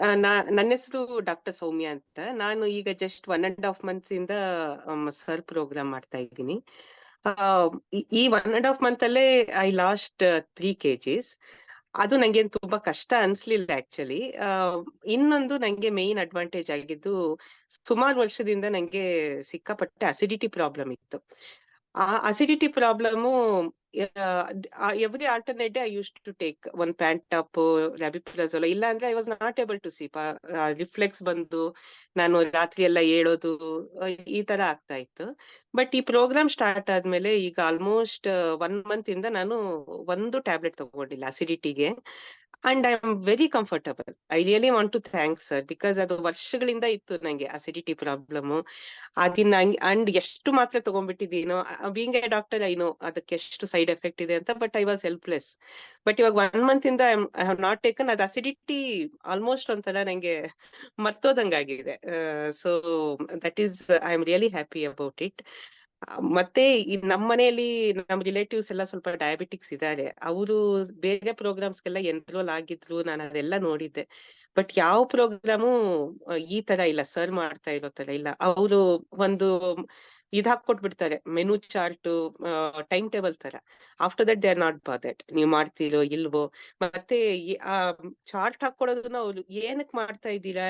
ನನ್ನ ಹೆಸರು ಡಾಕ್ಟರ್ ಸೌಮ್ಯ ಅಂತ. ನಾನು ಈಗ ಜಸ್ಟ್ 1½ ಮಂತ್ಸ್ ಇಂದ ಸರ್ ಪ್ರೋಗ್ರಾಮ್ ಮಾಡ್ತಾ ಇದ್ದೀನಿ. ಈ 1½ ಮಂತ್ ಅಲ್ಲೇ ಐ ಲಾಸ್ಟ್ 3 ಕೆಜಿಸ್. ಅದು ನಂಗೇನ್ ತುಂಬಾ ಕಷ್ಟ ಅನ್ಸ್ಲಿಲ್ಲ ಆಕ್ಚುಲಿ. ಇನ್ನೊಂದು ನಂಗೆ ಮೇನ್ ಅಡ್ವಾಂಟೇಜ್ ಆಗಿದ್ದು, ಸುಮಾರು ವರ್ಷದಿಂದ ನಂಗೆ ಸಿಕ್ಕಾಪಟ್ಟೆ ಅಸಿಡಿಟಿ ಪ್ರಾಬ್ಲಮ್ ಇತ್ತು. ಆ acidity problem every alternate day I used to take one pantop, rabeprazole. ಇಲ್ಲ ಅಂದ್ರೆ I was not able to sleep. Reflex ಬಂದು ನಾನು ರಾತ್ರಿ ಎಲ್ಲ ಏಳೋದು, ಈ ತರ ಆಗ್ತಾ ಇತ್ತು. ಬಟ್ ಈ ಪ್ರೋಗ್ರಾಮ್ ಸ್ಟಾರ್ಟ್ ಆದ್ಮೇಲೆ ಈಗ ಆಲ್ಮೋಸ್ಟ್ 1 ಮಂತ್ ಇಂದ ನಾನು ಒಂದು ಟ್ಯಾಬ್ಲೆಟ್ ತಗೊಂಡಿಲ್ಲ ಅಸಿಡಿಟಿಗೆ. And I am very comfortable. I really want to thank sir, because ಅದು ವರ್ಷಗಳಿಂದ ಇತ್ತು ನಂಗೆ ಅಸಿಡಿಟಿ ಪ್ರಾಬ್ಲಮ್. ಅದನ್ನ ಅಂಡ್ ಎಷ್ಟು ಮಾತ್ರೆ ತಗೊಂಡ್ಬಿಟ್ಟಿದ್ದೀನೋ. Being a doctor I know ಅದಕ್ಕೆ ಎಷ್ಟು ಸೈಡ್ ಎಫೆಕ್ಟ್ ಇದೆ ಅಂತ, but I was helpless. But ಇವಾಗ 1 ಮಂತ್ ಇಂದ ಐ ಹ್ಯಾವ್ ನಾಟ್ ಟೇಕನ್. ಅದು ಅಸಿಡಿಟಿ ಆಲ್ಮೋಸ್ಟ್ ಒಂಥರ ನಂಗೆ ಮರ್ತೋದಂಗಾಗಿದೆ. So that is, I am really happy about it. ಮತ್ತೆ ಈ ನಮ್ಮ ಮನೆಯಲ್ಲಿ ನಮ್ ರಿಲೇಟಿವ್ಸ್ ಎಲ್ಲ ಸ್ವಲ್ಪ ಡಯಾಬಿಟಿಕ್ಸ್ ಇದ್ದಾರೆ. ಅವರು ಬೇರೆ ಪ್ರೋಗ್ರಾಮ್ಸ್ಗೆಲ್ಲ ಎನ್ರೋಲ್ ಆಗಿದ್ರು, ನಾನು ಅದೆಲ್ಲ ನೋಡಿದ್ದೆ. ಬಟ್ ಯಾವ ಪ್ರೋಗ್ರಾಮು ಈ ತರ ಇಲ್ಲ, ಸರ್ ಮಾಡ್ತಾ ಇರೋ ತರ ಇಲ್ಲ. ಅವರು ಒಂದು ಹಾಕೊಟ್ಬಿಡ್ತಾರೆ, ಮೆನು ಚಾರ್ಟ್, ಟೈಮ್ ಟೇಬಲ್ ತರ. After that they are not bothered, ನೀವ್ ಮಾಡ್ತೀರೋ ಇಲ್ವೋ. ಮತ್ತೆ ಆ ಚಾರ್ಟ್ ಹಾಕೊಡೋದನ್ನ ಅವ್ರು ಏನಕ್ ಮಾಡ್ತಾ ಇದ್ದೀರಾ,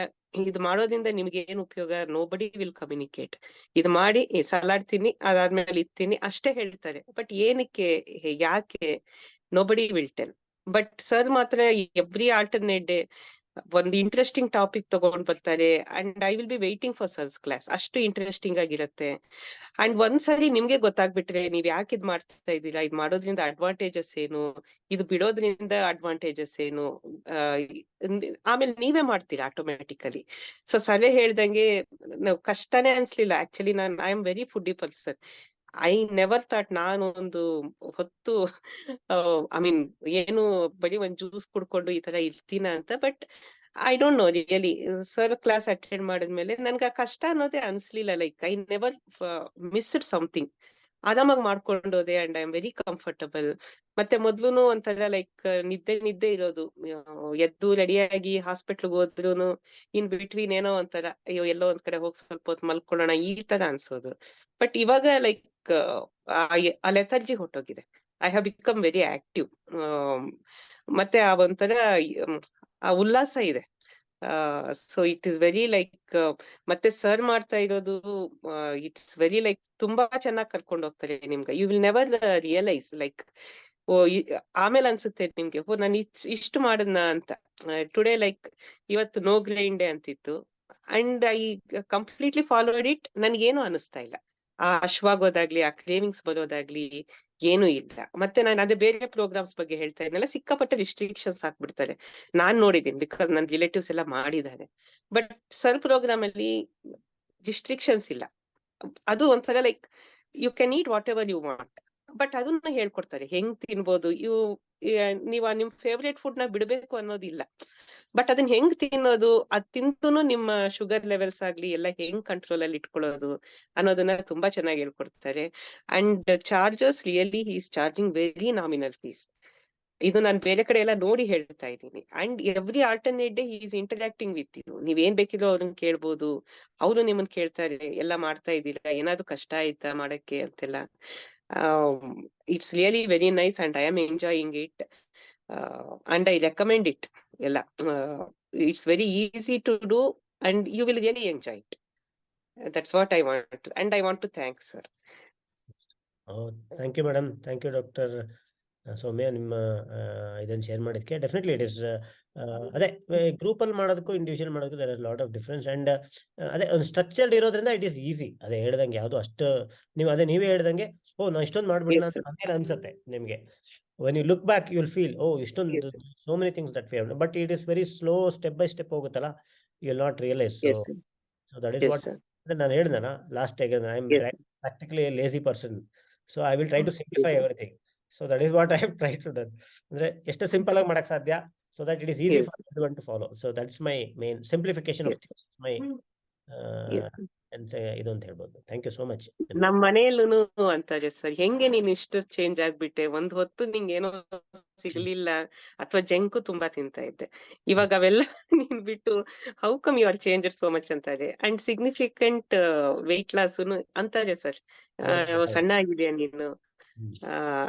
ಇದು ಮಾಡೋದ್ರಿಂದ ನಿಮ್ಗೆ ಏನ್ ಉಪಯೋಗ, ನೋಬಡಿ ವಿಲ್ ಕಮ್ಯುನಿಕೇಟ್. ಇದು ಮಾಡಿ ಸಲಾಡ್ ತಿನ್ನಿ, ಅದಾದ್ಮೇಲೆ ಇದ್ ತಿನ್ನಿ ಅಷ್ಟೇ ಹೇಳ್ತಾರೆ. ಬಟ್ ಏನಕ್ಕೆ, ಯಾಕೆ, nobody will tell. But sir ಮಾತ್ರ ಎವ್ರಿ ಆಲ್ಟರ್ನೇಟ್ ಡೇ ಒಂದು ಇಂಟ್ರೆಸ್ಟಿಂಗ್ ಟಾಪಿಕ್ ತಗೊಂಡ್ ಬರ್ತಾರೆ. And I will be waiting for sir's class. ಅಷ್ಟು ಇಂಟ್ರೆಸ್ಟಿಂಗ್ ಆಗಿರತ್ತೆ. ಅಂಡ್ ಒಂದ್ಸರಿ ನಿಮ್ಗೆ ಗೊತ್ತಾಗ್ಬಿಟ್ರೆ ನೀವ್ ಯಾಕೆ ಇದ್ ಮಾಡ್ತಾ ಇದ್ದೀರಾ, ಇದ್ ಮಾಡೋದ್ರಿಂದ ಅಡ್ವಾಂಟೇಜಸ್ ಏನು, ಇದು ಬಿಡೋದ್ರಿಂದ ಅಡ್ವಾಂಟೇಜಸ್ ಏನು, ಆಮೇಲೆ ನೀವೇ ಮಾಡ್ತೀರಾ ಆಟೋಮ್ಯಾಟಿಕಲಿ. ಸೊ ಸಲಹೆ ಹೇಳ್ದಂಗೆ ನಾವ್ ಕಷ್ಟನೇ ಅನ್ಸ್ಲಿಲ್ಲ actually. I am very foodie person. I never thought ನಾನು ಒಂದು ಹೊತ್ತು ಐ ಮೀನ್ ಏನು ಬರೀ ಒಂದ್ ಜ್ಯೂಸ್ ಕುಡ್ಕೊಂಡು ಈ ತರ ಇರ್ತೀನ ಅಂತ. But I don't know really, sir class attend ಮಾಡಿದ್ಮೇಲೆ ನನ್ಗೆ ಆ ಕಷ್ಟ ಅನ್ನೋದೇ ಅನ್ಸ್ಲಿಲ್ಲ. Like I never missed something. ಆರಾಮಾಗಿ ಮಾಡ್ಕೊಂಡು ಹೋದೆ. And I am very comfortable. ಮತ್ತೆ ಮೊದ್ಲುನು ಒಂಥರ ಲೈಕ್ ನಿದ್ದೆ ಇರೋದು. ಎದ್ದು ರೆಡಿಯಾಗಿ ಹಾಸ್ಪಿಟ್ಲ್ಗೆ ಹೋದ್ರುನು ಇನ್ ಬಿಟ್ವೀನ್ ಏನೋ ಒಂಥರ, ಅಯ್ಯೋ ಎಲ್ಲೋ ಒಂದ್ ಕಡೆ ಹೋಗಿ ಸ್ವಲ್ಪ ಹೊತ್ತು ಮಲ್ಕೊಳ್ಳೋಣ ಈ ತರ ಅನ್ಸೋದು. ಬಟ್ ಇವಾಗ ಲೈಕ್ ಆ ಲೆಥರ್ಜಿ ಹೊಟ್ಟೋಗಿದೆ. I have become very active. ಮತ್ತೆ ಆ ಒಂಥರ ಆ ಉಲ್ಲಾಸ ಇದೆ. So it is very like, ಮತ್ತೆ ಸರ್ ಮಾಡ್ತಾ ಇರೋದು ಇಟ್ಸ್ ವೆರಿ ಲೈಕ್ ತುಂಬಾ ಚೆನ್ನಾಗಿ ಕರ್ಕೊಂಡು ಹೋಗ್ತಾರೆ ನಿಮ್ಗೆ. You will never realise like, oh ಆಮೇಲೆ ಅನ್ಸುತ್ತೆ ನಿಮ್ಗೆ, ಓ ನಾನು ಇಷ್ಟು ಮಾಡದ್ನ ಅಂತ. ಟುಡೇ ಲೈಕ್ ಇವತ್ತು ನೋ ಗ್ರೈಂಡ್ ಡೇ ಅಂತಿತ್ತು. And I completely followed it. ನನ್ಗೇನು ಅನಿಸ್ತಾ ಇಲ್ಲ. ಆ ಹಶ್ವಾಗೋದಾಗ್ಲಿ, ಆ ಕ್ರೇವಿಂಗ್ಸ್ ಬರೋದಾಗ್ಲಿ ಏನು ಇಲ್ಲ. ಮತ್ತೆ ನಾನು ಅದೇ ಬೇರೆ ಪ್ರೋಗ್ರಾಮ್ಸ್ ಬಗ್ಗೆ ಹೇಳ್ತಾ ಇದ್ನಲ್ಲ, ಸಿಕ್ಕಾಪಟ್ಟೆ ರಿಸ್ಟ್ರಿಕ್ಷನ್ಸ್ ಹಾಕ್ಬಿಡ್ತಾರೆ. ನಾನ್ ನೋಡಿದ್ದೀನಿ, ಬಿಕಾಸ್ ನನ್ನ ರಿಲೇಟಿವ್ಸ್ ಎಲ್ಲ ಮಾಡಿದ್ದಾರೆ. ಬಟ್ ಸರ್ ಪ್ರೋಗ್ರಾಮ್ ಅಲ್ಲಿ ರಿಸ್ಟ್ರಿಕ್ಷನ್ಸ್ ಇಲ್ಲ. ಅದು ಒಂಥರ like you can eat whatever you want. But ಅದನ್ನ ಹೇಳ್ಕೊಡ್ತಾರೆ, ಹೆಂಗ್ ತಿನ್ಬೋದು. ನೀವ್ ನಿಮ್ ಫೇವ್ರೇಟ್ ಫುಡ್ ನ ಬಿಡ್ಬೇಕು ಅನ್ನೋದಿಲ್ಲ. ಬಟ್ ಅದನ್ನ ಹೆಂಗ್ ತಿನ್ನೋದು, ಅದ್ ತಿಂತೂನು ನಿಮ್ಮ ಶುಗರ್ ಲೆವೆಲ್ಸ್ ಆಗ್ಲಿ ಎಲ್ಲ ಹೆಂಗ್ ಕಂಟ್ರೋಲ್ ಅಲ್ಲಿ ಇಟ್ಕೊಳ್ಳೋದು ಅನ್ನೋದನ್ನ ತುಂಬಾ ಚೆನ್ನಾಗಿ ಹೇಳ್ಕೊಡ್ತಾರೆ. And charges really he is charging very nominal fees. ಇದು ನಾನು ಬೇರೆ ಕಡೆ ಎಲ್ಲ ನೋಡಿ ಹೇಳ್ತಾ ಇದ್ದೀನಿ. And every alternate day is interacting with you. ನೀವ್ ಏನ್ ಬೇಕಿದ್ರು ಅವ್ರನ್ನ ಕೇಳ್ಬೋದು, ಅವರು ನಿಮ್ಮನ್ ಕೇಳ್ತಾರೆ, ಎಲ್ಲ ಮಾಡ್ತಾ ಇದ್ದೀರಾ, ಏನಾದ್ರು ಕಷ್ಟ ಆಯ್ತಾ ಮಾಡಕ್ಕೆ ಅಂತೆಲ್ಲ. It's really very nice and I am enjoying it. And I recommend it ಎಲ್ಲ. It's very easy to do and you will really enjoy it. That's what I want, and I want to thank sir. Thank you madam, thank you doctor Soumya, ನಿಮ್ಮ ಇದನ್ನು share ಮಾಡಿದ್ಕೆ. Definitely it is ಅದೇ group ಅಲ್ಲಿ ಮಾಡೋದಕ್ಕೂ individual ಮಾಡೋದಕ್ಕೂ there is lot of difference. And ಅದೇ ಒಂದು structured ಇರೋದ್ರಿಂದ ಇಟ್ ಈಸ್ ಈಸಿ. ಅದೇ ಹೇಳ್ದಂಗೆ ಯಾವುದು ಅಷ್ಟು ನೀವೇ ಹೇಳ್ದಂಗೆ, ಓ ನಾ ಇಷ್ಟೊಂದು ಮಾಡ್ಬಿಡೋಣ ಅಂತ ನಮ್ಗೆ ಅನ್ಸುತ್ತೆ. ನಿಮ್ಗೆ when you look back you will feel, oh ಇಷ್ಟೊಂದು so many things that we have, but it is very slow, step by step ಹೋಗುತ್ತಲ್ಲ, you will not realize. So that is what ನಾನು ಹೇಳಿದ್ನಲ್ಲ last time, I am practically a lazy person, so I will try to simplify everything. So that is what I have tried to do. ಅಂದ್ರೆ ಎಷ್ಟು simple ಆಗಿ ಮಾಡಕ್ ಸಾಧ್ಯ, so that it is easy for everyone to follow. So that's my main simplification of things, my ಅಂತ ಇದು ಅಂತ ಹೇಳ್ಬೋದು. Thank you so much. ನಮ್ ಮನೆಯಲ್ಲೂನು ಅಂತಾರೆ ಸರ್, ಹೆಂಗೆ ನೀನ್ ಇಷ್ಟು ಚೇಂಜ್ ಆಗ್ಬಿಟ್ಟೆ, ಒಂದ್ ಹೊತ್ತು ನಿಂಗೇನೋ ಸಿಗ್ಲಿಲ್ಲ ಅಥವಾ ಜಂಕು ತುಂಬಾ ತಿಂತಾ ಇದ್ದೆ, ಇವಾಗ ಅವೆಲ್ಲ ನೀನ್ ಬಿಟ್ಟು how come you are change so much ಅಂತಾರೆ. ಅಂಡ್ ಸಿಗ್ನಿಫಿಕೆಂಟ್ ವೆಯ್ಟ್ ಲಾಸ್ನು ಅಂತಾರೆ ಸರ್, ಸಣ್ಣ ಆಗಿದ್ಯಾ ನೀನು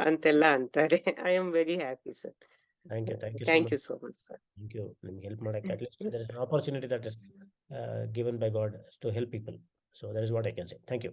ಅಂತೆಲ್ಲ ಅಂತಾರೆ. I am very happy sir. Thank you so thank much. You so much sir. Thank you. ನಿಮ್ಗೆ ಹೆಲ್ಪ್ ಮಾಡಕ್ಕೆ at least there is an opportunity that is given by God to help people. So that is what I can say. Thank you.